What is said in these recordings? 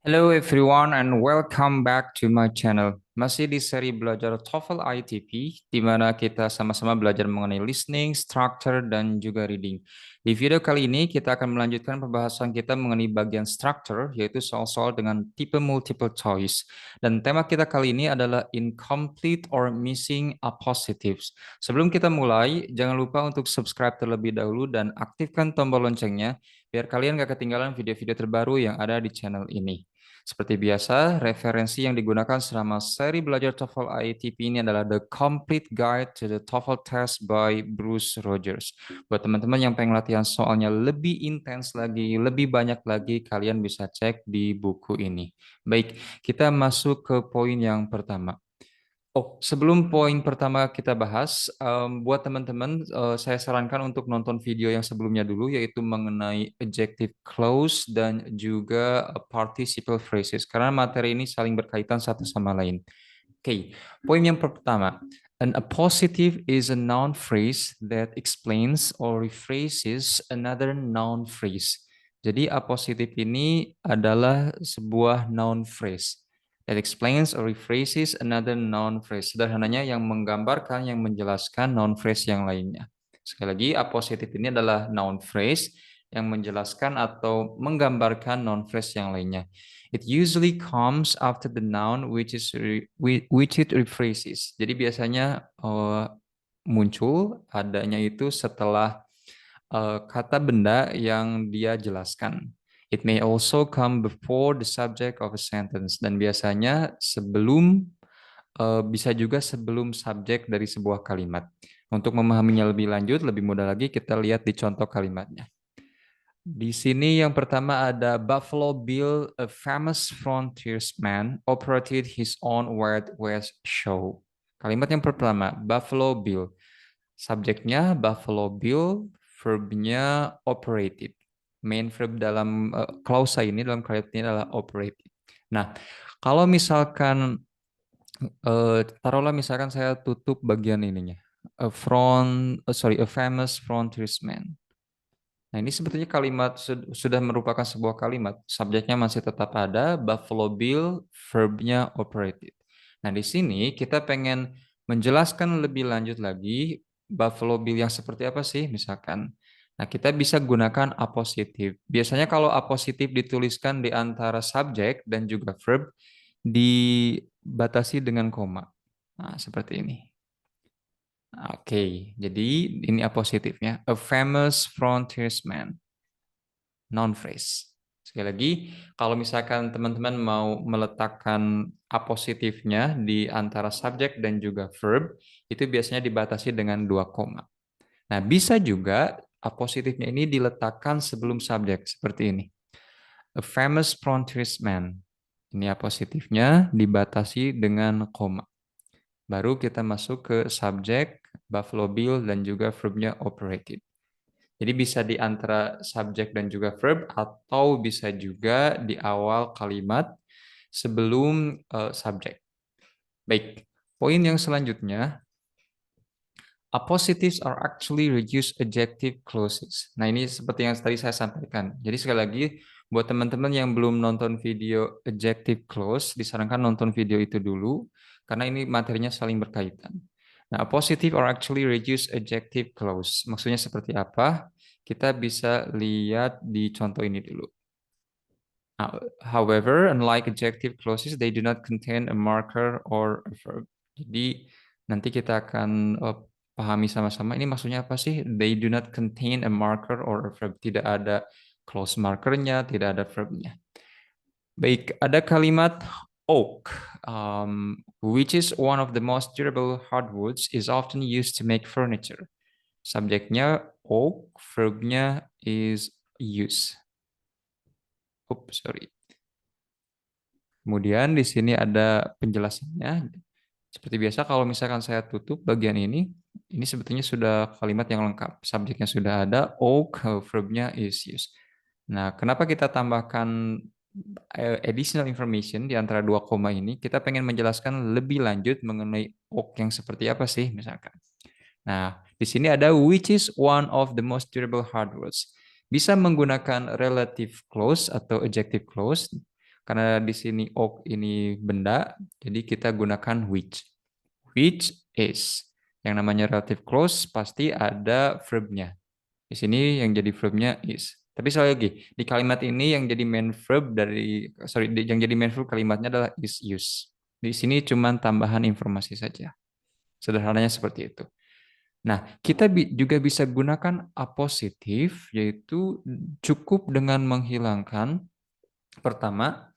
Hello everyone and welcome back to my channel. Masih di seri belajar TOEFL ITP, di mana kita sama-sama belajar mengenai listening, structure, dan juga reading. Di video kali ini kita akan melanjutkan pembahasan kita mengenai bagian structure, yaitu soal-soal dengan tipe multiple choice. Dan tema kita kali ini adalah incomplete or missing appositives. Sebelum kita mulai, jangan lupa untuk subscribe terlebih dahulu dan aktifkan tombol loncengnya, biar kalian gak ketinggalan video-video terbaru yang ada di channel ini. Seperti biasa, referensi yang digunakan selama seri belajar TOEFL IATP ini adalah The Complete Guide to the TOEFL Test by Bruce Rogers. Buat teman-teman yang pengen latihan soalnya lebih intens lagi, lebih banyak lagi, kalian bisa cek di buku ini. Baik, kita masuk ke poin yang pertama. Oh, sebelum poin pertama kita bahas, buat teman-teman, saya sarankan untuk nonton video yang sebelumnya dulu, yaitu mengenai adjective clause dan juga participle phrases, karena materi ini saling berkaitan satu sama lain. Oke, poin yang pertama. An appositive is a noun phrase that explains or rephrases another noun phrase. Jadi appositive ini adalah sebuah noun phrase that explains or rephrases another noun phrase. Sederhananya yang menggambarkan, yang menjelaskan noun phrase yang lainnya. Sekali lagi, appositive ini adalah noun phrase yang menjelaskan atau menggambarkan noun phrase yang lainnya. It usually comes after the noun which it rephrases. Jadi biasanya muncul adanya itu setelah kata benda yang dia jelaskan. It may also come before the subject of a sentence, dan biasanya bisa juga sebelum subjek dari sebuah kalimat. Untuk memahaminya lebih lanjut, lebih mudah lagi, kita lihat di contoh kalimatnya. Di sini yang pertama ada Buffalo Bill, a famous frontiersman, operated his own Wild West show. Kalimat yang pertama, Buffalo Bill. Subjeknya Buffalo Bill, verbnya operated. Main verb dalam klausa ini, dalam kalimat ini adalah operated. Nah, kalau misalkan, taruhlah misalkan saya tutup bagian ininya. A famous frontiersman. Nah, ini sebetulnya kalimat sudah merupakan sebuah kalimat. Subjeknya masih tetap ada, Buffalo Bill, verbnya operated. Nah, di sini kita pengen menjelaskan lebih lanjut lagi Buffalo Bill yang seperti apa sih, misalkan. Nah, kita bisa gunakan apositif. Biasanya kalau apositif dituliskan di antara subjek dan juga verb, dibatasi dengan koma. Nah, seperti ini. Oke, jadi ini apositifnya. A famous frontiersman. Non phrase. Sekali lagi, kalau misalkan teman-teman mau meletakkan apositifnya di antara subjek dan juga verb, itu biasanya dibatasi dengan 2 koma. Nah, bisa juga apositifnya ini diletakkan sebelum subjek, seperti ini. A famous frontiersman. Ini apositifnya dibatasi dengan koma. Baru kita masuk ke subjek, Buffalo Bill, dan juga verbnya operated. Jadi bisa di antara subjek dan juga verb, atau bisa juga di awal kalimat sebelum subjek. Baik, poin yang selanjutnya, appositives are actually reduced adjective clauses. Nah, ini seperti yang tadi saya sampaikan. Jadi sekali lagi, buat teman-teman yang belum nonton video adjective clause, disarankan nonton video itu dulu, karena ini materinya saling berkaitan. Nah, appositive are actually reduced adjective clause. Maksudnya seperti apa? Kita bisa lihat di contoh ini dulu. However, unlike adjective clauses, they do not contain a marker or a verb. Jadi nanti kita akan pahami sama-sama ini maksudnya apa sih? They do not contain a marker or a verb. Tidak ada clause markernya, tidak ada verbnya. Baik, ada kalimat oak, which is one of the most durable hardwoods, is often used to make furniture. Subjeknya oak, verbnya is use. Oops, sorry. Kemudian di sini ada penjelasannya. Seperti biasa kalau misalkan saya tutup bagian ini sebetulnya sudah kalimat yang lengkap. Subjeknya sudah ada, oak, verbnya is use. Nah, kenapa kita tambahkan additional information di antara 2 koma ini? Kita pengen menjelaskan lebih lanjut mengenai oak yang seperti apa sih misalkan. Nah, di sini ada which is one of the most durable hardwoods. Bisa menggunakan relative clause atau adjective clause. Karena di sini oak ini benda, jadi kita gunakan which. Which is. Yang namanya relative clause pasti ada verb-nya. Di sini yang jadi verb-nya is. Tapi sekali lagi, di kalimat ini yang jadi main verb yang jadi main verb kalimatnya adalah is use. Di sini cuma tambahan informasi saja. Sederhananya seperti itu. Nah, kita juga bisa gunakan apositif, yaitu cukup dengan menghilangkan pertama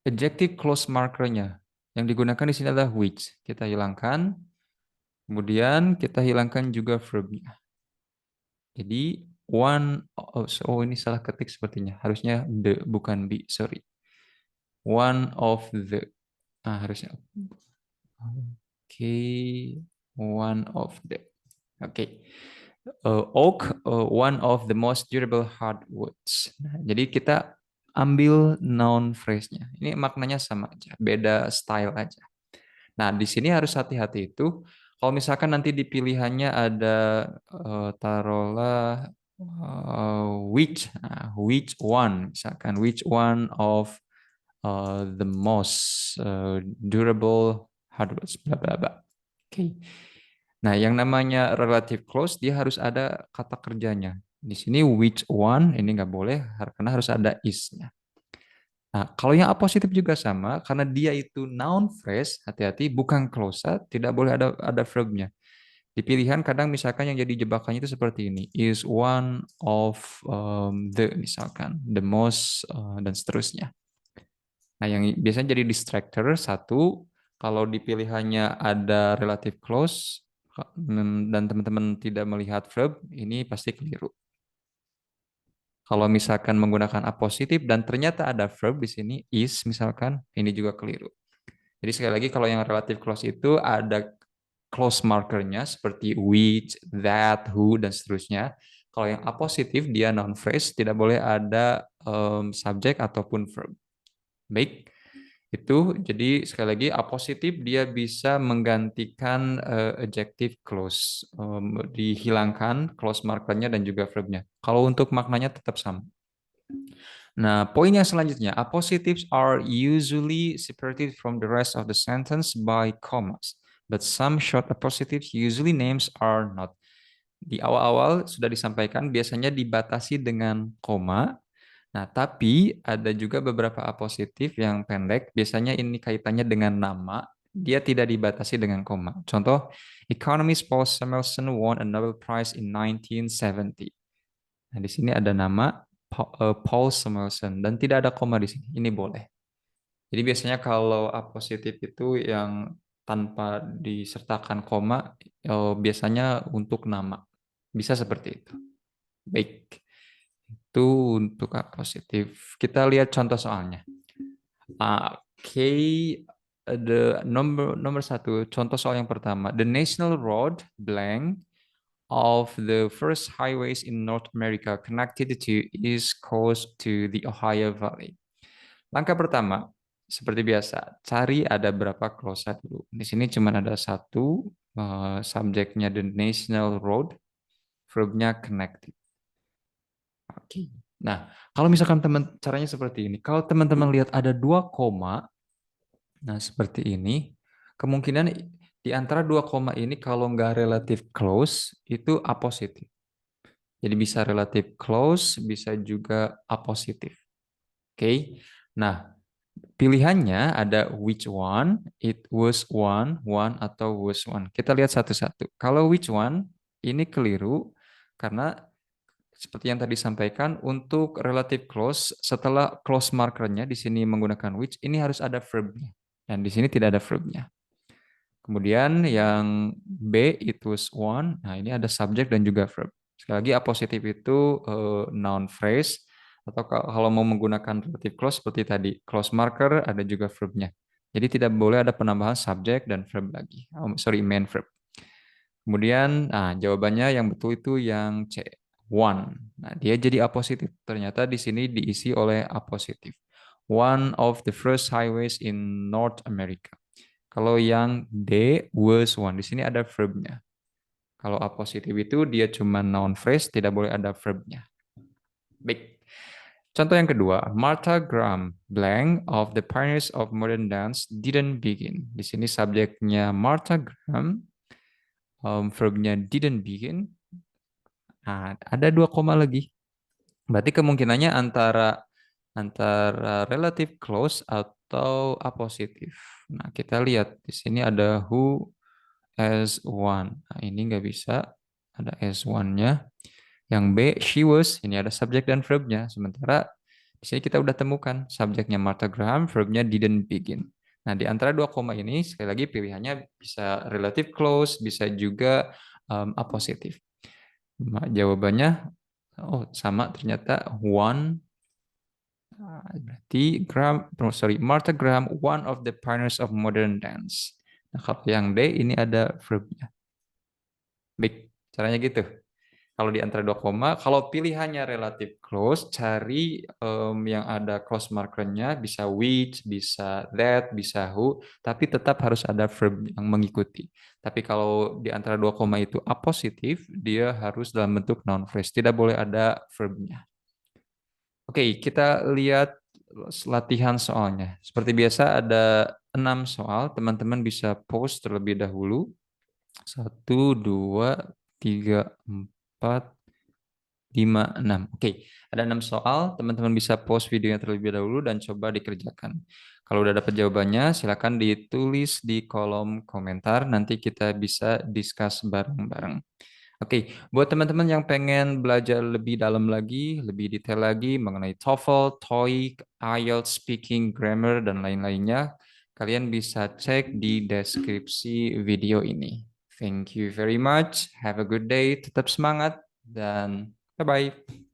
adjective clause markernya. Yang digunakan di sini adalah which. Kita hilangkan, kemudian kita hilangkan juga verbnya. Jadi ini salah ketik sepertinya. Harusnya the bukan be, sorry. One of the. Harusnya. Oke, one of the. Oke. Oak, one of the most durable hardwoods. Nah, jadi kita ambil noun phrase-nya. Ini maknanya sama aja, beda style aja. Nah, di sini harus hati-hati itu. Kalau misalkan nanti di pilihannya ada taruhlah which one, misalkan which one of the most durable hardwoods, bla bla bla. Oke. Nah, yang namanya relative clause dia harus ada kata kerjanya. Di sini which one ini nggak boleh karena harus ada is-nya. Nah, kalau yang apositif juga sama, karena dia itu noun phrase, hati-hati, bukan clause, tidak boleh ada verb-nya. Di pilihan kadang misalkan yang jadi jebakannya itu seperti ini, is one of the, misalkan, the most, dan seterusnya. Nah, yang biasanya jadi distractor, satu, kalau di pilihannya ada relative clause, dan teman-teman tidak melihat verb, ini pasti keliru. Kalau misalkan menggunakan apositif dan ternyata ada verb di sini is misalkan, ini juga keliru. Jadi sekali lagi kalau yang relative clause itu ada clause markernya seperti which, that, who dan seterusnya. Kalau yang apositif dia noun phrase tidak boleh ada subjek ataupun verb. Baik. Itu jadi sekali lagi apositif dia bisa menggantikan adjective clause, dihilangkan clause markernya dan juga verbnya. Kalau untuk maknanya tetap sama. Nah, poin yang selanjutnya, appositives are usually separated from the rest of the sentence by commas, but some short appositives, usually names, are not. Di awal-awal sudah disampaikan biasanya dibatasi dengan koma. Nah, tapi ada juga beberapa apositif yang pendek, biasanya ini kaitannya dengan nama, dia tidak dibatasi dengan koma. Contoh, economist Paul Samuelson won a Nobel Prize in 1970. Nah, di sini ada nama Paul Samuelson dan tidak ada koma di sini. Ini boleh. Jadi biasanya kalau apositif itu yang tanpa disertakan koma, biasanya untuk nama. Bisa seperti itu. Baik. Itu untuk apositif. Kita lihat contoh soalnya. Oke, the nomor satu, contoh soal yang pertama. The national road blank of the first highways in North America connected to East Coast to the Ohio Valley. Langkah pertama, seperti biasa, cari ada berapa clause dulu. Di sini cuma ada satu, subjeknya the national road, verbnya connected. Oke. Nah, kalau misalkan caranya seperti ini, kalau teman-teman lihat ada dua koma, nah seperti ini, kemungkinan di antara dua koma ini kalau nggak relative close itu apositif. Jadi bisa relative close, bisa juga apositif. Oke. Nah, pilihannya ada which one, it was one atau was one. Kita lihat satu-satu. Kalau which one, ini keliru karena seperti yang tadi sampaikan, untuk relative clause, setelah clause markernya di sini menggunakan which, ini harus ada verbnya. Dan di sini tidak ada verbnya. Kemudian yang B, it was one. Nah, ini ada subject dan juga verb. Sekali lagi, apositif itu noun phrase. Atau kalau mau menggunakan relative clause seperti tadi, clause marker ada juga verbnya. Jadi tidak boleh ada penambahan subject dan verb lagi. Main verb. Kemudian, jawabannya yang betul itu yang C, one. Nah, dia jadi apositif. Ternyata di sini diisi oleh apositif. One of the first highways in North America. Kalau yang D, was one. Di sini ada verbnya. Kalau apositif itu dia cuma noun phrase, tidak boleh ada verbnya. Baik. Contoh yang kedua, Martha Graham, blank of the pioneers of modern dance didn't begin. Di sini subjeknya Martha Graham, verbnya didn't begin. Nah, ada 2 koma lagi. Berarti kemungkinannya antara relative close atau apositif. Nah, kita lihat di sini ada who as one. Nah, ini nggak bisa. Ada as one-nya. Yang B, she was. Ini ada subjek dan verbnya. Sementara di sini kita udah temukan subjeknya Martha Graham, verbnya didn't begin. Nah, di antara 2 koma ini, sekali lagi pilihannya bisa relative close, bisa juga apositif. Jawabannya, oh sama ternyata one. Berarti Martha Graham, one of the pioneers of modern dance. Nah, kalau yang D ini ada verbnya. Baik, caranya gitu. Kalau di antara 2 koma, kalau pilihannya relatif close, cari yang ada close markernya, bisa which, bisa that, bisa who, tapi tetap harus ada verb yang mengikuti. Tapi kalau di antara 2 koma itu apositif, dia harus dalam bentuk noun phrase, tidak boleh ada verbnya. Oke, kita lihat latihan soalnya. Seperti biasa ada 6 soal, teman-teman bisa post terlebih dahulu. 1, 2, 3, 4, 5, 6. Oke, ada 6 soal. Teman-teman bisa post videonya terlebih dahulu dan coba dikerjakan. Kalau udah dapat jawabannya, silakan ditulis di kolom komentar. Nanti kita bisa discuss bareng-bareng. Oke, buat teman-teman yang pengen belajar lebih dalam lagi, lebih detail lagi mengenai TOEFL, TOEIC, IELTS, speaking, grammar, dan lain-lainnya, kalian bisa cek di deskripsi video ini. Thank you very much. Have a good day. Tetap semangat dan bye-bye.